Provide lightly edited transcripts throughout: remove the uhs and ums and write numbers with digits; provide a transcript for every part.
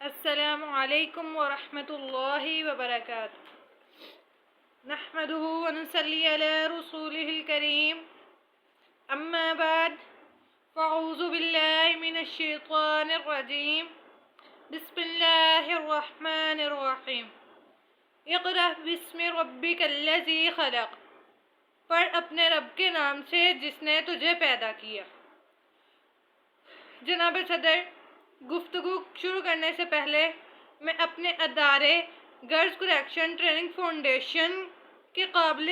السلام علیکم ورحمۃ اللہ وبرکاتہ نحمده ونصلی علی رسوله الکریم اما بعد فاعوذ باللہ من الشیطان الرجیم بسم اللہ الرحمن الرحیم اقرأ باسم ربک الذی خلق، پڑھ اپنے رب کے نام سے جس نے تجھے پیدا کیا۔ جناب صدر، گفتگو شروع کرنے سے پہلے میں اپنے ادارے گرلز کریکشن ٹریننگ فاؤنڈیشن کے قابل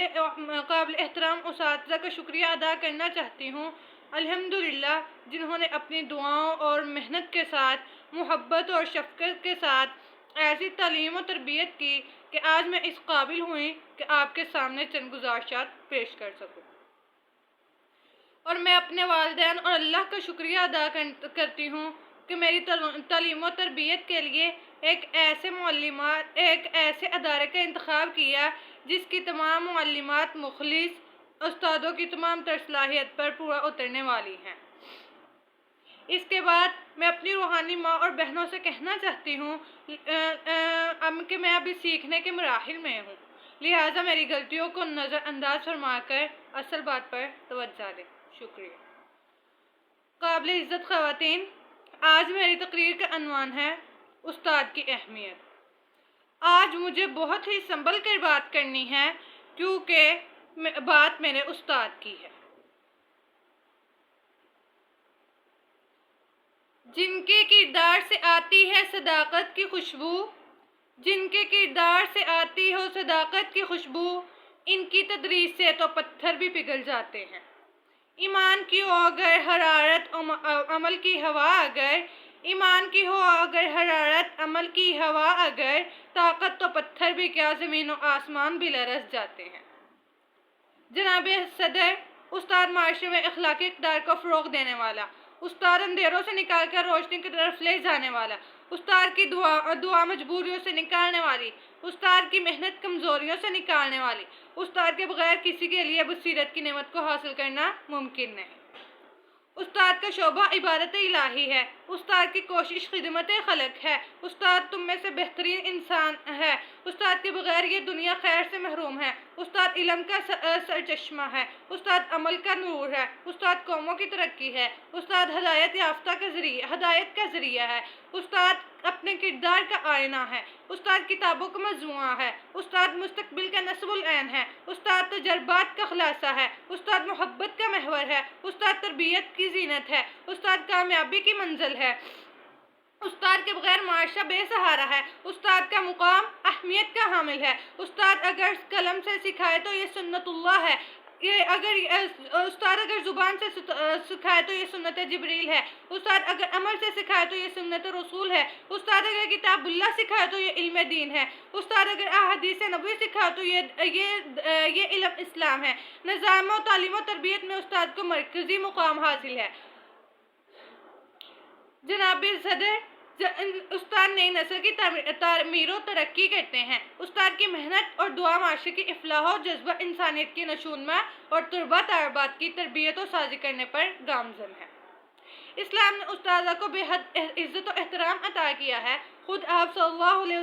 احترام اساتذہ کا شکریہ ادا کرنا چاہتی ہوں، الحمدللہ، جنہوں نے اپنی دعاؤں اور محنت کے ساتھ، محبت اور شفقت کے ساتھ ایسی تعلیم و تربیت کی کہ آج میں اس قابل ہوئی کہ آپ کے سامنے چند گزارشات پیش کر سکوں۔ اور میں اپنے والدین اور اللہ کا شکریہ ادا کرتی ہوں کہ میری تعلیم و تربیت کے لیے ایک ایسے ادارے کا انتخاب کیا جس کی تمام معلمات مخلص، استادوں کی تمام تر صلاحیت پر پورا اترنے والی ہیں۔ اس کے بعد میں اپنی روحانی ماں اور بہنوں سے کہنا چاہتی ہوں کہ میں ابھی سیکھنے کے مراحل میں ہوں، لہٰذا میری غلطیوں کو نظر انداز فرما کر اصل بات پر توجہ دیں۔ شکریہ۔ قابل عزت خواتین، آج میری تقریر کا عنوان ہے استاد کی اہمیت۔ آج مجھے بہت ہی سنبھل کر بات کرنی ہے کیونکہ بات میرے استاد کی ہے، جن کے کردار سے آتی ہے صداقت کی خوشبو، جن کے کردار سے آتی ہو صداقت کی خوشبو، ان کی تدریس سے تو پتھر بھی پگھل جاتے ہیں۔ ایمان کی ہو اگر حرارت، عمل کی ہوا اگر، ایمان کی ہو اگر حرارت، عمل کی ہوا اگر، طاقت تو پتھر بھی کیا زمین و آسمان بھی لرز جاتے ہیں۔ جناب صدر، استاد معاشرے میں اخلاقی اقدار کو فروغ دینے والا، استاد اندھیروں سے نکال کر روشنی کی طرف لے جانے والا، استاد کی دعا مجبوریوں سے نکالنے والی، استاد کی محنت کمزوریوں سے نکالنے والی، استاد کے بغیر کسی کے لیے بصیرت کی نعمت کو حاصل کرنا ممکن نہیں۔ استاد کا شعبہ عبادت الہی ہے، استاد کی کوشش خدمت خلق ہے، استاد تم میں سے بہترین انسان ہے، استاد کے بغیر یہ دنیا خیر سے محروم ہے، استاد علم کا سرچشمہ ہے، استاد عمل کا نور ہے، استاد قوموں کی ترقی ہے، استاد ہدایت کا ذریعہ ہے، استاد اپنے کردار کا آئینہ ہے، استاد کتابوں کا مجموعہ ہے، استاد مستقبل کا نصب العین ہے، استاد تجربات کا خلاصہ ہے، استاد محبت کا محور ہے، استاد تربیت کی زینت ہے، استاد کامیابی کی منزل ہے، استاد کے بغیر معاشرہ بے سہارا ہے، استاد کا مقام اہمیت کا حامل ہے، استاد اگر قلم سے سکھائے تو یہ سنت اللہ ہے، استاد اگر زبان سے سکھائے تو یہ سنت جبریل ہے، استاد اگر عمل سے سکھائے تو یہ سنت رسول ہے، استاد اگر کتاب اللہ سکھائے تو یہ علم دین ہے، استاد اگر احادیث نبوی سکھائے تو یہ علم اسلام ہے۔ نظام و تعلیم و تربیت میں استاد کو مرکزی مقام حاصل ہے۔ جناب صدر، استاد نئی نسل کی تعمیر و ترقی کرتے ہیں، استاد کی محنت اور دعا معاشرے کی اصلاح و جذبہ انسانیت کی نشوونما اور طلباء طالبات کی تربیت و سازی کرنے پر گامزن ہے۔ اسلام نے استاذہ کو بے حد عزت و احترام عطا کیا ہے۔ خود آپ صلی اللہ علیہ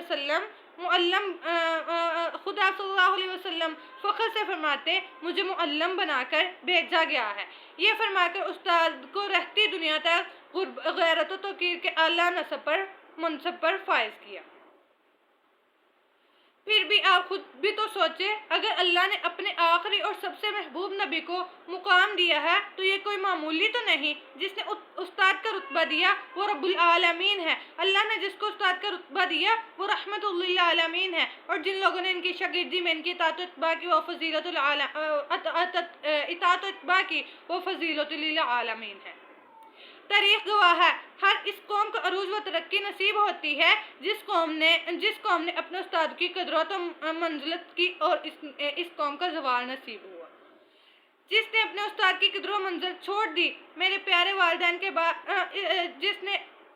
وسلم فخر سے فرماتے، مجھے معلم بنا کر بھیجا گیا ہے۔ یہ فرما کر استاد کو رہتی دنیا تک غیرت و توقیر کے اعلیٰ منصب پر فائز کیا۔ پھر بھی آپ خود بھی تو سوچیں، اگر اللہ نے اپنے آخری اور سب سے محبوب نبی کو مقام دیا ہے تو یہ کوئی معمولی تو نہیں۔ جس نے استاد کا رتبہ دیا وہ رب العالمین ہے، اللہ نے جس کو استاد کا رتبہ دیا وہ رحمت للعالمین ہے، اور جن لوگوں نے ان کی شاگردی میں ان کی اطاعت و اتباع کی وہ فضیلت للعالمین ہے۔ تاریخ گواہ ہے، ہر اس قوم کو عروج و ترقی نصیب ہوتی ہے جس قوم نے اپنے استاد کی قدر و منزلت کی، اور اس قوم کا زوال نصیب ہوا جس نے اپنے استاد کی قدر و منزلت چھوڑ دی۔ میرے پیارے والدین کے بعد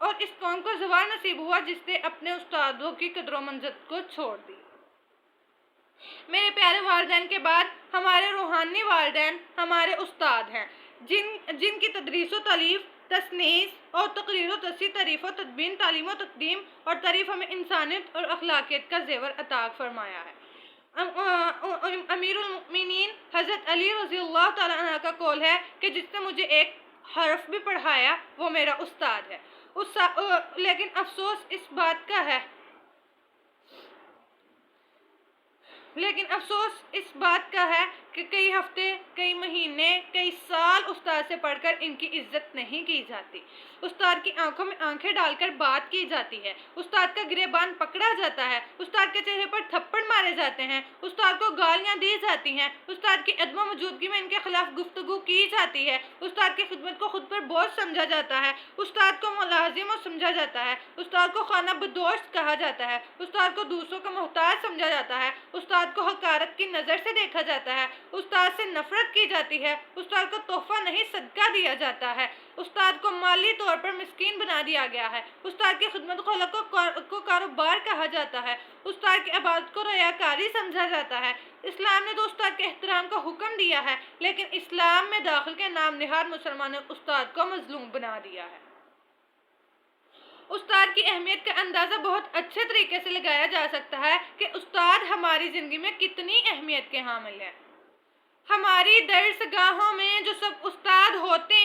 اور اس قوم کو زوال نصیب ہوا جس نے اپنے استادوں کی قدر و منزلت کو چھوڑ دی۔ میرے پیارے والدین کے بعد ہمارے روحانی والدین ہمارے استاد ہیں، جن کی تدریس و تعلیم تسنیس اور تقریر و تصحیح، تعریف و تدبین، تعلیم و تقدیم اور تعریف ہمیں انسانیت اور اخلاقیات کا زیور عطا فرمایا ہے۔ امیر المؤمنین حضرت علی رضی اللہ تعالیٰ عنہ کا قول ہے کہ جس نے مجھے ایک حرف بھی پڑھایا وہ میرا استاد ہے۔ لیکن افسوس اس بات کا ہے کہ کئی ہفتے، کئی مہینے، کئی سال استاد سے پڑھ کر ان کی عزت نہیں کی جاتی۔ استاد کی آنکھوں میں آنکھیں ڈال کر بات کی جاتی ہے، استاد کا گریبان پکڑا جاتا ہے، استاد کے چہرے پر تھپڑ مارے جاتے ہیں، استاد کو گالیاں دی جاتی ہیں، استاد کی عدم و موجودگی میں ان کے خلاف گفتگو کی جاتی ہے، استاد کی خدمت کو خود پر بوجھ سمجھا جاتا ہے، استاد کو ملازم سمجھا جاتا ہے، استاد کو خانہ بدوش کہا جاتا ہے، استاد کو دوسروں کا محتاج سمجھا جاتا ہے، استاد کو حقارت کی نظر سے دیکھا جاتا ہے، استاد سے نفرت کی جاتی ہے، استاد کو تحفہ نہیں صدقہ دیا جاتا ہے، استاد کو مالی طور پر مسکین بنا دیا گیا ہے، استاد کی خدمت کو کاروبار کہا جاتا ہے، استاد کی عبادت کو ریاکاری سمجھا جاتا ہے۔ اسلام نے تو استاد کے احترام کا حکم دیا ہے، لیکن اسلام میں داخل کے نام نہاد مسلمان نے استاد کو مظلوم بنا دیا ہے۔ استاد کی اہمیت کا اندازہ بہت اچھے طریقے سے لگایا جا سکتا ہے کہ استاد ہماری زندگی میں کتنی اہمیت کے حامل ہیں۔ ہماری درس گاہوں میں جو سب استاد ہوتے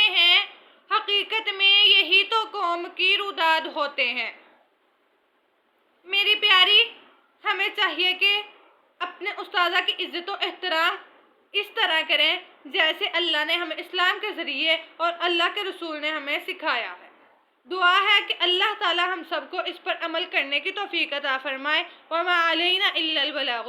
ہیں، حقیقت میں یہی تو قوم کی روداد ہوتے ہیں۔ میری پیاری، ہمیں چاہیے کہ اپنے استاذہ کی عزت و احترام اس طرح کریں جیسے اللہ نے ہمیں اسلام کے ذریعے اور اللہ کے رسول نے ہمیں سکھایا ہے۔ دعا ہے کہ اللہ تعالی ہم سب کو اس پر عمل کرنے کی توفیق عطا فرمائے۔ وما علینا الا البلاغ۔